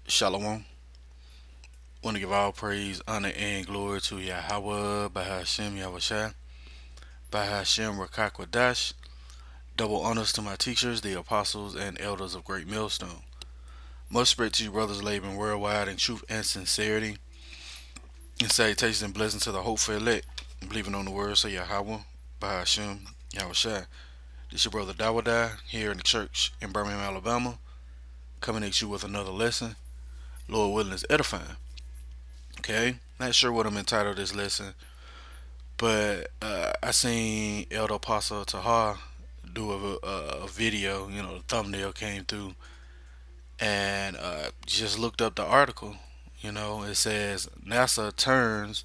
Shalom. Want to give all praise, honor, and glory to Yahawah, bahasham, Yahawashi, bahasham, Qadash. Double honors to my teachers, the apostles and elders of Great Millstone. Much respect to you, brothers laboring worldwide in truth and sincerity. And salutations and blessings to the hopeful elect, believing on the words of Yahawah, bahasham, Yahawashi. This your brother Dawadah here in the church in Birmingham, Alabama, coming at you with another lesson. Lord willing is edifying. Okay, not sure what I'm entitled this lesson, but I seen Elder Apostle Tahar do a video. The thumbnail came through, and just looked up the article. It says NASA turns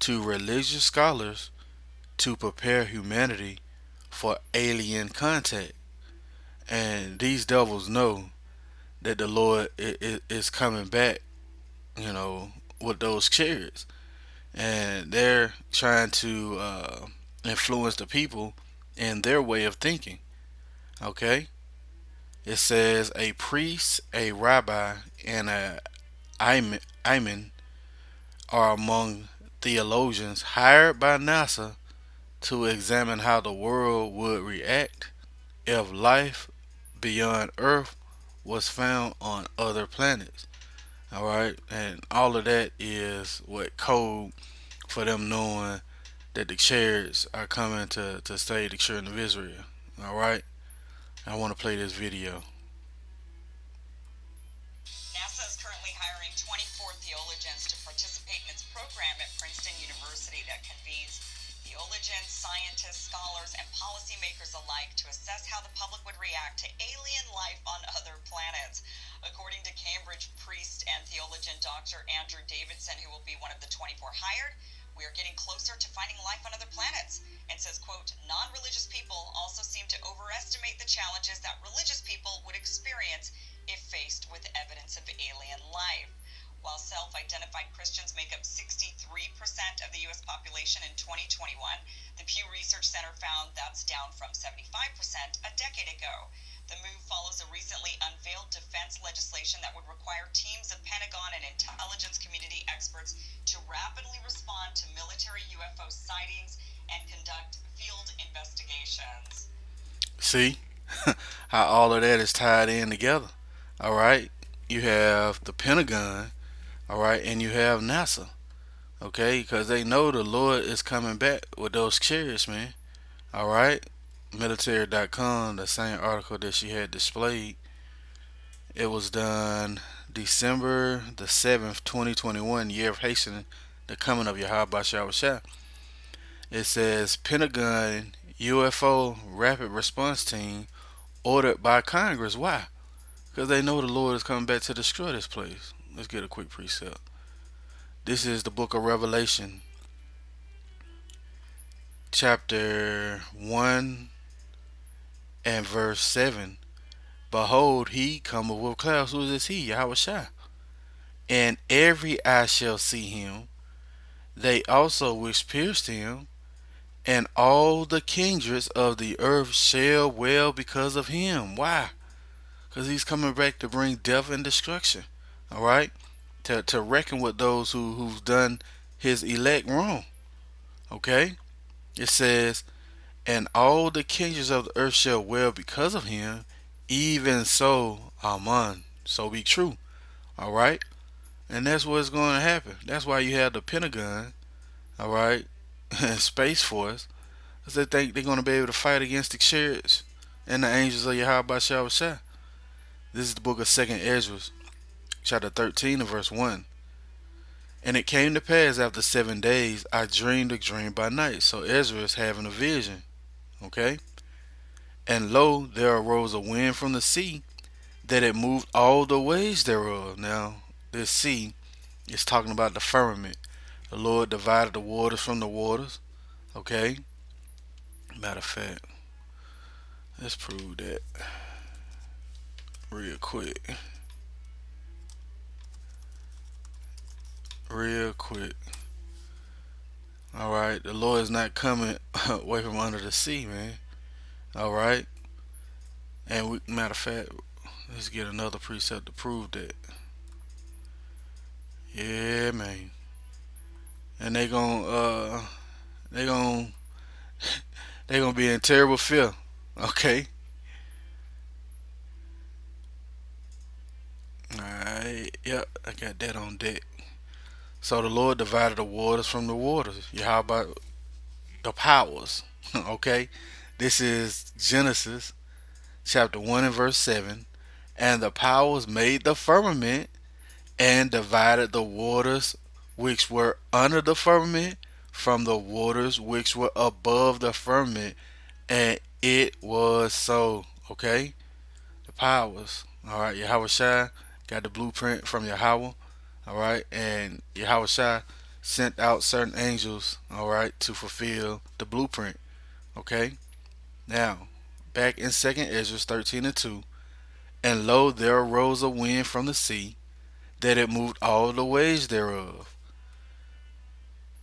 to religious scholars to prepare humanity for alien contact, and these devils know that the Lord is coming back. You know, with those chariots, and they're trying to influence the people in their way of thinking. Okay, it says a priest, a rabbi, and a imam are among theologians hired by NASA to examine how the world would react if life beyond Earth was found on other planets. All right, and all of that is what code for them knowing that the chariots are coming to save the children of Israel. All right, I want to play this video. NASA is currently hiring 24 theologians to participate in its program at Princeton University that convenes theologians, scientists, scholars, and policymakers alike to assess how the public would react to alien life on other planets. According to Cambridge priest and theologian Dr. Andrew Davidson, who will be one of the 24 hired, we are getting closer to finding life on other planets, and says, quote, non-religious people also seem to overestimate the challenges that religious people would experience if faced with evidence of alien life. While self-identified Christians make up 63% of the U.S. population in 2021, the Pew Research Center found that's down from 75% a decade ago. The move follows a recently unveiled defense legislation that would require teams of Pentagon and intelligence community experts to rapidly respond to military UFO sightings and conduct field investigations. See how all of that is tied in together. All right, you have the Pentagon. All right, and you have NASA. Okay, because they know the Lord is coming back with those chariots, man. All right, military.com, the same article that she had displayed. It was done December the 7th, 2021, year of hastening the coming of Yahawah. It says Pentagon UFO Rapid Response Team ordered by Congress. Why? Because they know the Lord is coming back to destroy this place. Let's get a quick precept. This is the book of Revelation, chapter 1 and verse 7. Behold, he cometh with clouds. Who is this he? Yahawashi. And every eye shall see him, they also which pierced him, and all the kindreds of the earth shall wail because of him. Why? Because he's coming back to bring death and destruction. All right? To reckon with those who've done his elect wrong. Okay? It says, and all the kindreds of the earth shall wail because of him, even so, Amen. So be true. All right? And that's what's going to happen. That's why you have the Pentagon, all right, and Space Force, because they think they're going to be able to fight against the chariots and the angels of Yahawah. This is the book of 2nd Ezra, chapter 13 and verse 1. And it came to pass after 7 days, I dreamed a dream by night. So Ezra is having a vision, okay? And lo, there arose a wind from the sea that it moved all the waves thereof. Now, this sea is talking about the firmament. The Lord divided the waters from the waters, okay? Matter of fact, let's prove that real quick. Real quick. All right, the Lord is not coming away from under the sea, man. All right, and matter of fact, let's get another precept to prove that. Yeah, man. And they gon' they gonna be in terrible fear. Okay. Alright. Yep. I got that on deck. So the Lord divided the waters from the waters. Yeah, how about the powers? Okay. This is Genesis chapter 1 and verse 7. And the powers made the firmament and divided the waters which were under the firmament from the waters which were above the firmament. And it was so. Okay? The powers. Alright, Yahawashi got the blueprint from Yahawah. Alright, and Yahawashi sent out certain angels, alright, to fulfill the blueprint. Okay? Now, back in 2nd Ezra 13 and 2, and lo, there arose a wind from the sea, that it moved all the waves thereof.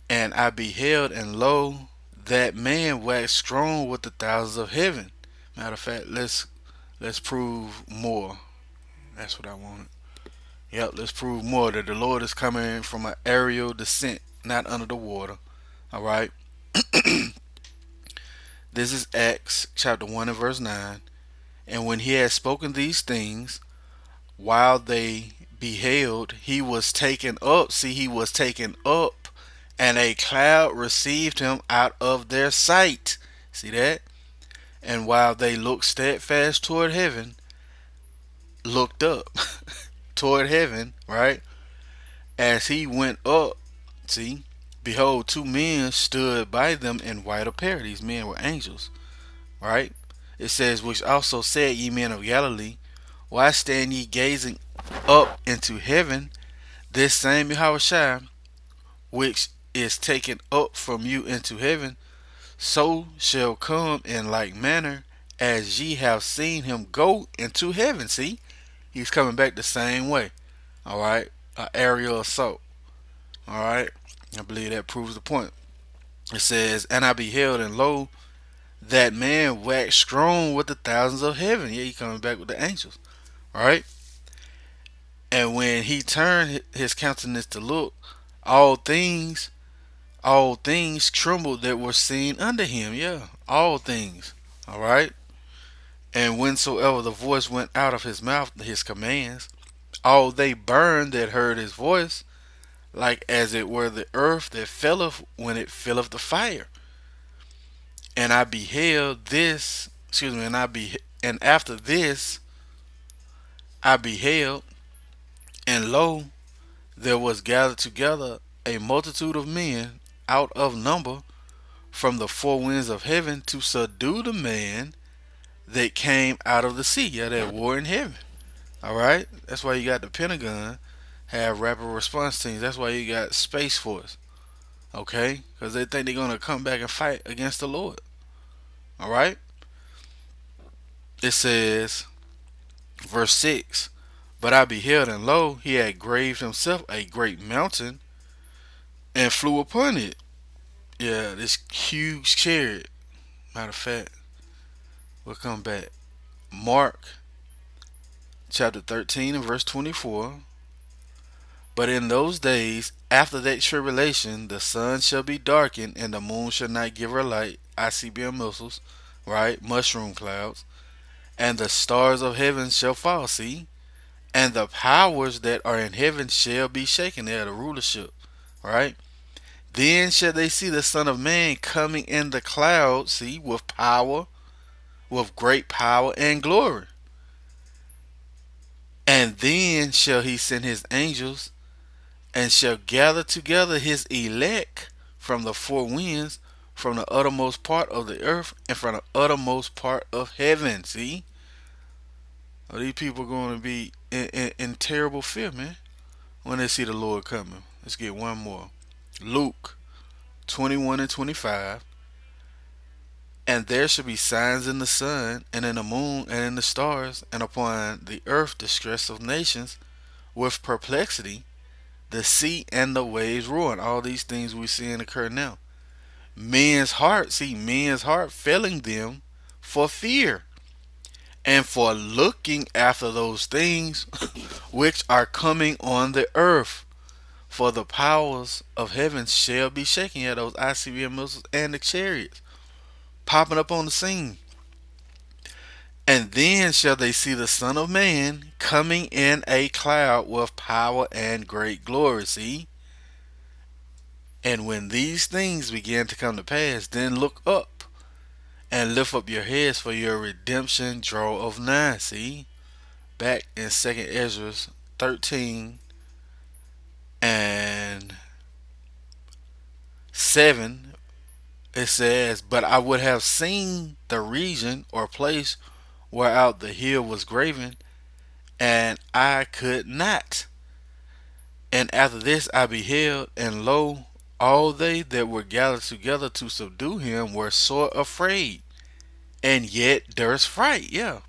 And I beheld, and lo, that man waxed strong with the thousands of heaven. Matter of fact, let's prove more. That's what I wanted. Yep, let's prove more that the Lord is coming from an aerial descent, not under the water. All right. This is Acts chapter 1 and verse 9. And when he had spoken these things, while they beheld, he was taken up. See, he was taken up, and a cloud received him out of their sight. See that? And while they looked steadfast toward heaven, looked up toward heaven, right? As he went up, see, behold, two men stood by them in white apparel. These men were angels, right? It says, which also said, ye men of Galilee, why stand ye gazing up into heaven? This same Yahawashi, which is taken up from you into heaven, so shall come in like manner as ye have seen him go into heaven. See, he's coming back the same way. All right, an aerial assault. All right, I believe that proves the point. It says, and I beheld, and lo, that man waxed strong with the thousands of heaven. Yeah, he coming back with the angels. All right, and when he turned his countenance to look, all things, all things trembled that were seen under him. Yeah, all things. All right, and whensoever the voice went out of his mouth, his commands, all they burned that heard his voice, like as it were the earth that felleth when it filleth the fire. And I beheld this, excuse me, and after this I beheld, and lo, there was gathered together a multitude of men out of number from the four winds of heaven to subdue the man that came out of the sea. Yeah, that war in heaven. All right, that's why you got the Pentagon have rapid response teams. That's why you got Space Force. Okay, because they think they're gonna come back and fight against the Lord. All right. It says, verse 6, but I beheld, and lo, he had graved himself a great mountain and flew upon it. Yeah, this huge chariot. Matter of fact, we'll come back. Mark chapter 13 and verse 24. But in those days, after that tribulation, the sun shall be darkened, and the moon shall not give her light. ICBM missiles, right? Mushroom clouds. And the stars of heaven shall fall, see? And the powers that are in heaven shall be shaken. They are the rulership, right? Then shall they see the Son of Man coming in the clouds, see, with power, with great power and glory. And then shall he send his angels and shall gather together his elect from the four winds, from the uttermost part of the earth, and from the uttermost part of heaven. See? Oh, these people are going to be in terrible fear, man, when they see the Lord coming. Let's get one more. Luke 21 and 25. And there shall be signs in the sun, and in the moon, and in the stars, and upon the earth distress of nations, with perplexity, the sea and the waves roaring. All these things we're seeing occur now. Men's heart failing them for fear and for looking after those things which are coming on the earth. For the powers of heaven shall be shaken. Yeah, those ICBM missiles and the chariots popping up on the scene. And then shall they see the Son of Man coming in a cloud with power and great glory. See? And when these things begin to come to pass, then look up and lift up your heads, for your redemption draw of nigh. See? Back in 2nd Ezra 13 and 7, it says, But I would have seen the region or place whereout the hill was graven, and I could not. And after this I beheld, and lo, all they that were gathered together to subdue him were sore afraid, and yet there's fright. Yeah,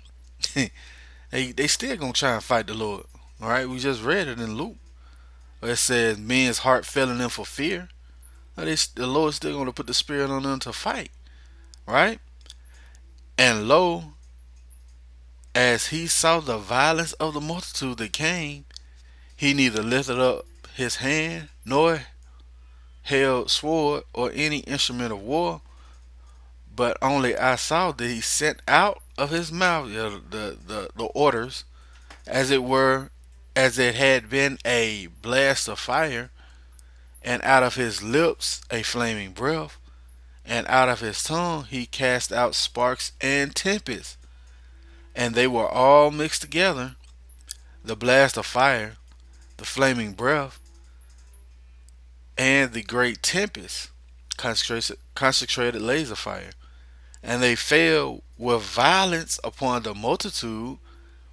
they still gonna try and fight the Lord. All right, we just read it in Luke. Where it says men's heart failing them for fear. The Lord's still gonna put the spirit on them to fight. Right? And lo, as he saw the violence of the multitude that came, he neither lifted up his hand nor held sword or any instrument of war, but only I saw that he sent out of his mouth, the orders, as it were, as it had been a blast of fire, and out of his lips a flaming breath, and out of his tongue he cast out sparks and tempests, and they were all mixed together, the blast of fire, the flaming breath, and the great tempest, consecrated laser fire. And they fell with violence upon the multitude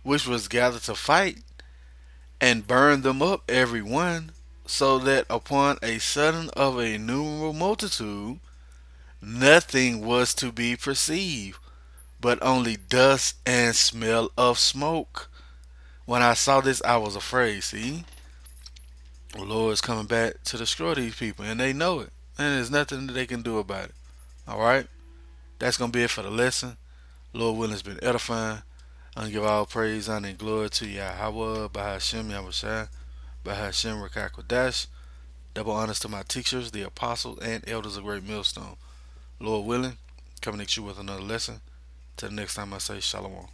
which was gathered to fight, and burned them up every one, so that upon a sudden of a innumerable multitude nothing was to be perceived, but only dust and smell of smoke. When I saw this, I was afraid. See, the Lord is coming back to destroy these people, and they know it, and there's nothing that they can do about it. All right, that's gonna be it for the lesson. Lord willing, it's been edifying. I'm gonna give all praise, honor, and glory to Yahawah, bahasham, Yahawashi, bahasham, Qadash. Double honors to my teachers, the apostles, and elders of Great Millstone. Lord willing, coming at you with another lesson. Till the next time, I say shalom.